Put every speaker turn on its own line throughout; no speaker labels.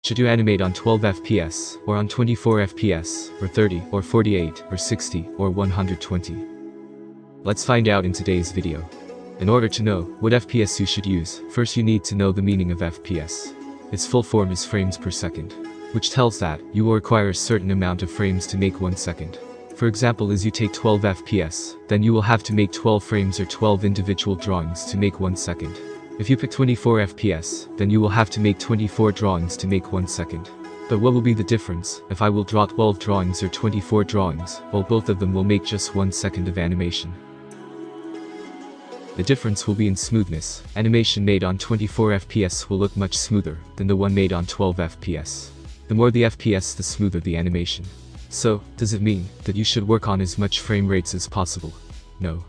Should you animate on 12 FPS, or on 24 FPS, or 30, or 48, or 60, or 120? Let's find out in today's video. In order to know what FPS you should use, first you need to know the meaning of FPS. Its full form is frames per second, which tells that you will require a certain amount of frames to make 1 second. For example, as you take 12 FPS, then you will have to make 12 frames or 12 individual drawings to make 1 second. If you pick 24 FPS, then you will have to make 24 drawings to make 1 second. But what will be the difference if I will draw 12 drawings or 24 drawings, while both of them will make just 1 second of animation? The difference will be in smoothness. Animation made on 24 FPS will look much smoother than the one made on 12 FPS. The more the FPS, the smoother the animation. So, does it mean that you should work on as much frame rates as possible? No.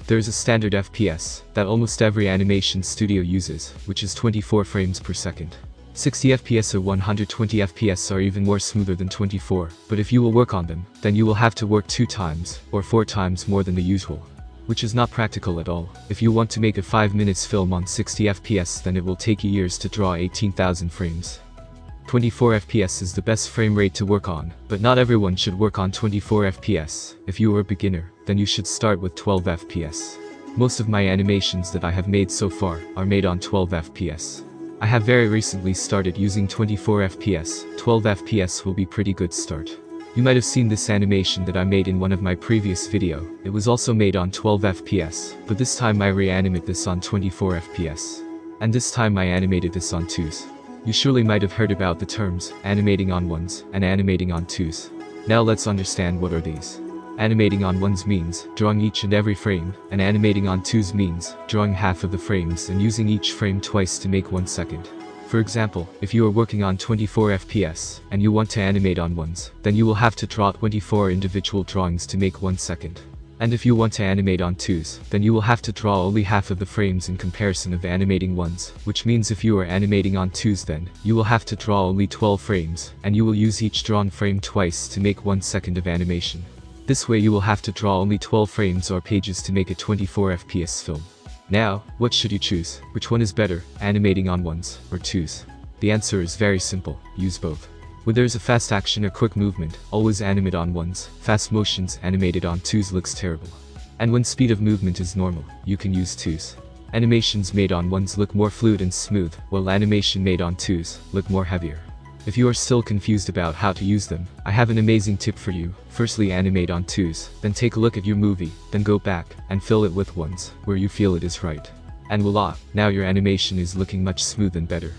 There is a standard FPS that almost every animation studio uses, which is 24 frames per second. 60 FPS or 120 FPS are even more smoother than 24, but if you will work on them, then you will have to work 2 times, or 4 times more than the usual. Which is not practical at all. If you want to make a 5 minutes film on 60 FPS, then it will take you years to draw 18,000 frames. 24 FPS is the best frame rate to work on, but not everyone should work on 24 FPS. If you are a beginner, then you should start with 12 FPS. Most of my animations that I have made so far are made on 12 FPS. I have very recently started using 24 FPS. 12 FPS will be pretty good start. You might have seen this animation that I made in one of my previous video. It was also made on 12 FPS, but this time I reanimate this on 24 FPS. And this time I animated this on 2s. You surely might have heard about the terms animating on 1s and animating on 2s. Now let's understand what are these. Animating on 1s means drawing each and every frame, and animating on 2s means drawing half of the frames and using each frame twice to make 1 second. For example, if you are working on 24 FPS and you want to animate on 1s, then you will have to draw 24 individual drawings to make 1 second. And if you want to animate on 2s, then you will have to draw only half of the frames in comparison of animating 1s, which means if you are animating on 2s, then you will have to draw only 12 frames, and you will use each drawn frame twice to make 1 second of animation. This way you will have to draw only 12 frames or pages to make a 24 FPS film. Now, what should you choose? Which one is better, animating on 1s or 2s? The answer is very simple: use both. When there is a fast action or quick movement, always animate on 1s. Fast motions animated on 2s looks terrible. And when speed of movement is normal, you can use 2s. Animations made on 1s look more fluid and smooth, while animation made on 2s look more heavier. If you are still confused about how to use them, I have an amazing tip for you. Firstly, animate on 2s, then take a look at your movie, then go back and fill it with 1s, where you feel it is right. And voila, now your animation is looking much smooth and better.